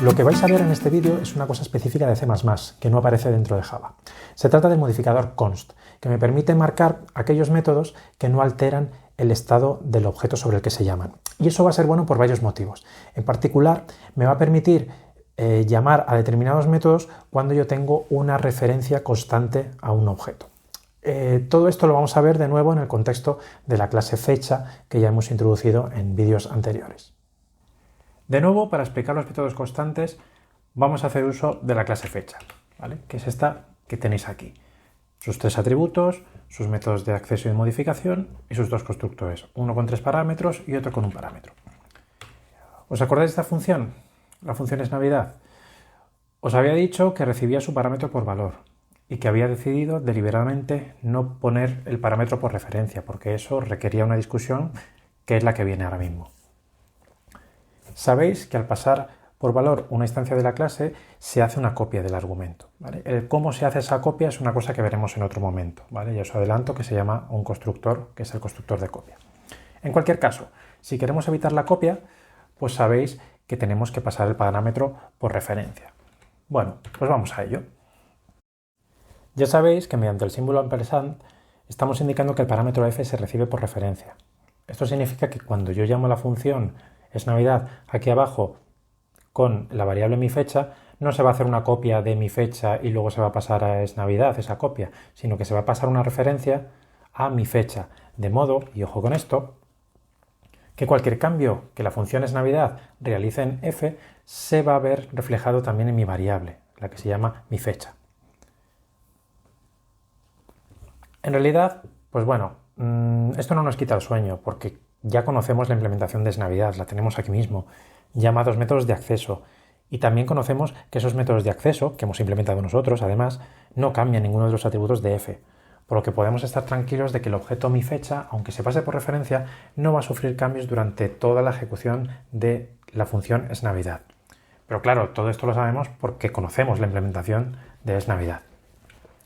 Lo que vais a ver en este vídeo es una cosa específica de C++, que no aparece dentro de Java. Se trata del modificador const, que me permite marcar aquellos métodos que no alteran el estado del objeto sobre el que se llaman. Y eso va a ser bueno por varios motivos. En particular, me va a permitir llamar a determinados métodos cuando yo tengo una referencia constante a un objeto. Todo esto lo vamos a ver de nuevo en el contexto de la clase fecha que ya hemos introducido en vídeos anteriores. De nuevo, para explicar los métodos constantes, vamos a hacer uso de la clase fecha, ¿vale? Que es esta que tenéis aquí. Sus tres atributos, sus métodos de acceso y de modificación y sus dos constructores, uno con 3 parámetros y otro con un parámetro. ¿Os acordáis de esta función? La función es Navidad. Os había dicho que recibía su parámetro por valor y que había decidido deliberadamente no poner el parámetro por referencia, porque eso requería una discusión que es la que viene ahora mismo. Sabéis que al pasar por valor una instancia de la clase se hace una copia del argumento, ¿vale? El cómo se hace esa copia es una cosa que veremos en otro momento, ¿vale? Ya os adelanto que se llama un constructor, que es el constructor de copia. En cualquier caso, si queremos evitar la copia, pues sabéis que tenemos que pasar el parámetro por referencia. Bueno, pues vamos a ello. Ya sabéis que mediante el símbolo ampersand estamos indicando que el parámetro f se recibe por referencia. Esto significa que cuando yo llamo la función es Navidad aquí abajo con la variable mi fecha, no se va a hacer una copia de mi fecha y luego se va a pasar a es Navidad esa copia, sino que se va a pasar una referencia a mi fecha, de modo, y ojo con esto, que cualquier cambio que la función es Navidad realice en f se va a ver reflejado también en mi variable, la que se llama mi fecha. En realidad, pues bueno, esto no nos quita el sueño, porque ya conocemos la implementación de esNavidad, la tenemos aquí mismo, llamados métodos de acceso, y también conocemos que esos métodos de acceso, que hemos implementado nosotros, además, no cambian ninguno de los atributos de f, por lo que podemos estar tranquilos de que el objeto mi fecha, aunque se pase por referencia, no va a sufrir cambios durante toda la ejecución de la función esNavidad. Pero claro, todo esto lo sabemos porque conocemos la implementación de esNavidad.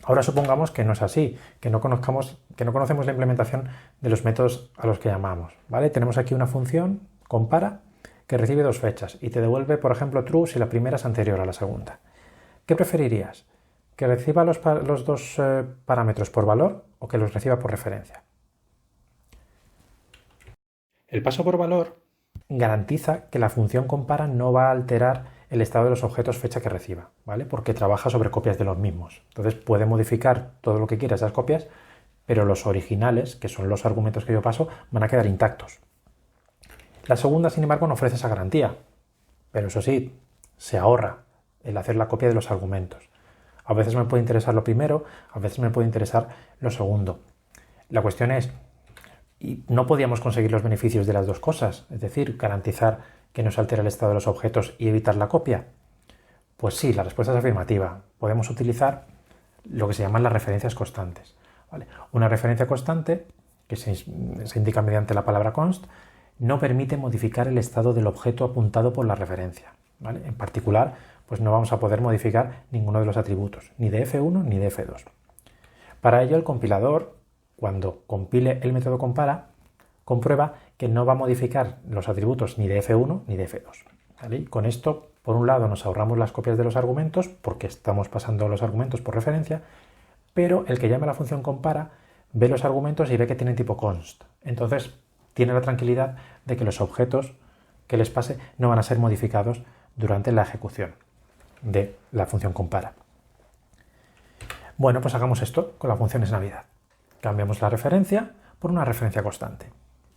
Ahora supongamos que no es así, que no conocemos la implementación de los métodos a los que llamamos, ¿vale? Tenemos aquí una función, compara, que recibe dos fechas y te devuelve, por ejemplo, true si la primera es anterior a la segunda. ¿Qué preferirías? ¿Que reciba los dos parámetros por valor o que los reciba por referencia? El paso por valor garantiza que la función compara no va a alterar el estado de los objetos fecha que reciba, ¿vale? Porque trabaja sobre copias de los mismos. Entonces puede modificar todo lo que quiera esas copias, pero los originales, que son los argumentos que yo paso, van a quedar intactos. La segunda, sin embargo, no ofrece esa garantía, pero eso sí, se ahorra el hacer la copia de los argumentos. A veces me puede interesar lo primero, a veces me puede interesar lo segundo. La cuestión es, ¿y no podíamos conseguir los beneficios de las dos cosas? Es decir, garantizar que no se altera el estado de los objetos y evitar la copia. Pues sí, la respuesta es afirmativa. Podemos utilizar lo que se llaman las referencias constantes, ¿vale? Una referencia constante, que se indica mediante la palabra const, no permite modificar el estado del objeto apuntado por la referencia, ¿vale? En particular, pues no vamos a poder modificar ninguno de los atributos, ni de f1 ni de f2. Para ello, el compilador, cuando compile el método compara, comprueba que no va a modificar los atributos ni de f1 ni de f2, ¿vale? Y con esto, por un lado, nos ahorramos las copias de los argumentos, porque estamos pasando los argumentos por referencia, pero el que llama la función compara ve los argumentos y ve que tienen tipo const. Entonces, tiene la tranquilidad de que los objetos que les pase no van a ser modificados durante la ejecución de la función compara. Bueno, pues hagamos esto con la función esNavidad. Cambiamos la referencia por una referencia constante.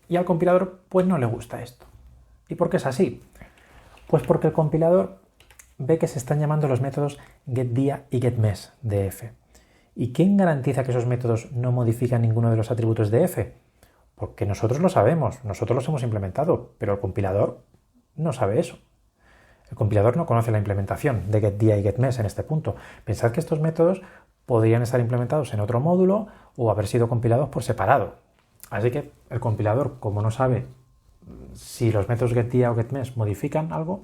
Y al compilador pues no le gusta esto. ¿Y por qué es así? Pues porque el compilador ve que se están llamando los métodos getDia y getMes de f. ¿Y quién garantiza que esos métodos no modifican ninguno de los atributos de f? Porque nosotros lo sabemos, nosotros los hemos implementado, pero el compilador no sabe eso. El compilador no conoce la implementación de getDia y getMes en este punto. Pensad que estos métodos podrían estar implementados en otro módulo o haber sido compilados por separado. Así que el compilador, como no sabe si los métodos getDia o getMes modifican algo,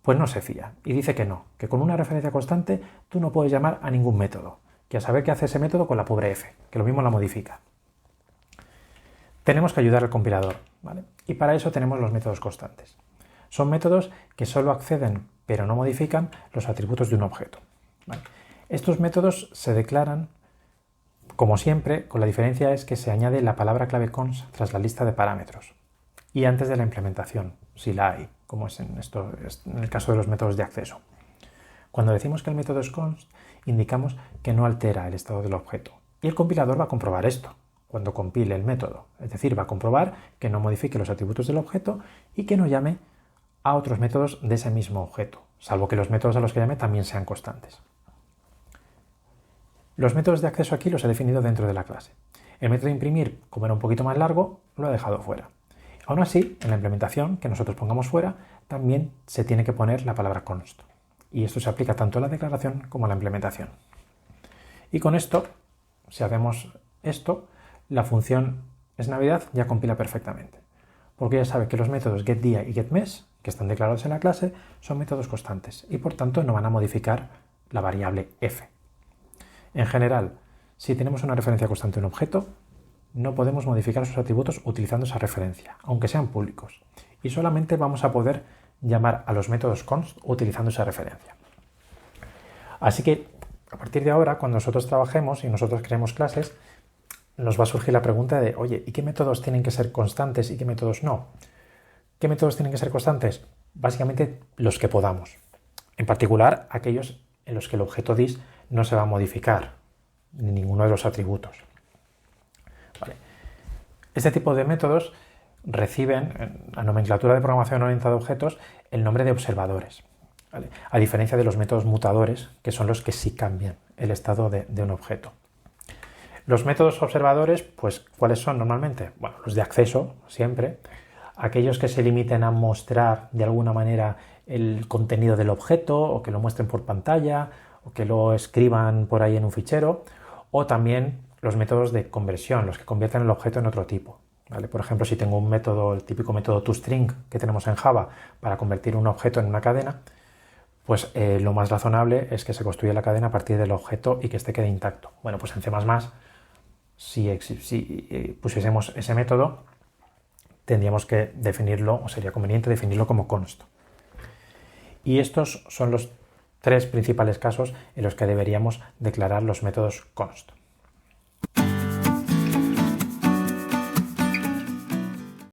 pues no se fía y dice que no, que con una referencia constante tú no puedes llamar a ningún método, que a saber qué hace ese método con la pobre f, que lo mismo la modifica. Tenemos que ayudar al compilador, ¿vale? Y para eso tenemos los métodos constantes. Son métodos que solo acceden pero no modifican los atributos de un objeto. ¿Vale? Estos métodos se declaran, como siempre, con la diferencia es que se añade la palabra clave const tras la lista de parámetros y antes de la implementación, si la hay, como es en el caso de los métodos de acceso. Cuando decimos que el método es const, indicamos que no altera el estado del objeto. Y el compilador va a comprobar esto cuando compile el método. Es decir, va a comprobar que no modifique los atributos del objeto y que no llame a otros métodos de ese mismo objeto, salvo que los métodos a los que llame también sean constantes. Los métodos de acceso aquí los he definido dentro de la clase. El método de imprimir, como era un poquito más largo, lo he dejado fuera. Aún así, en la implementación que nosotros pongamos fuera, también se tiene que poner la palabra const. Y esto se aplica tanto a la declaración como a la implementación. Y con esto, si hacemos esto, la función esNavidad ya compila perfectamente. Porque ya sabe que los métodos getDía y getMes, que están declarados en la clase, son métodos constantes y por tanto no van a modificar la variable f. En general, si tenemos una referencia constante en un objeto, no podemos modificar sus atributos utilizando esa referencia, aunque sean públicos. Y solamente vamos a poder llamar a los métodos const utilizando esa referencia. Así que, a partir de ahora, cuando nosotros trabajemos y nosotros creemos clases, nos va a surgir la pregunta de, oye, ¿y qué métodos tienen que ser constantes y qué métodos no? ¿Qué métodos tienen que ser constantes? Básicamente los que podamos. En particular, aquellos en los que el objeto dis no se va a modificar, ni ninguno de los atributos. Vale. Este tipo de métodos reciben, en la nomenclatura de programación orientada a objetos, el nombre de observadores. ¿Vale? A diferencia de los métodos mutadores, que son los que sí cambian el estado de un objeto. Los métodos observadores, pues, ¿cuáles son normalmente? Bueno, los de acceso, siempre. Aquellos que se limiten a mostrar de alguna manera el contenido del objeto, o que lo muestren por pantalla, o que lo escriban por ahí en un fichero, o también los métodos de conversión, los que convierten el objeto en otro tipo. ¿Vale? Por ejemplo, si tengo un método, el típico método toString que tenemos en Java para convertir un objeto en una cadena, pues lo más razonable es que se construya la cadena a partir del objeto y que este quede intacto. Bueno, pues en C++, si pusiésemos ese método, tendríamos que definirlo, o sería conveniente definirlo como const. Y estos son los tres principales casos en los que deberíamos declarar los métodos const.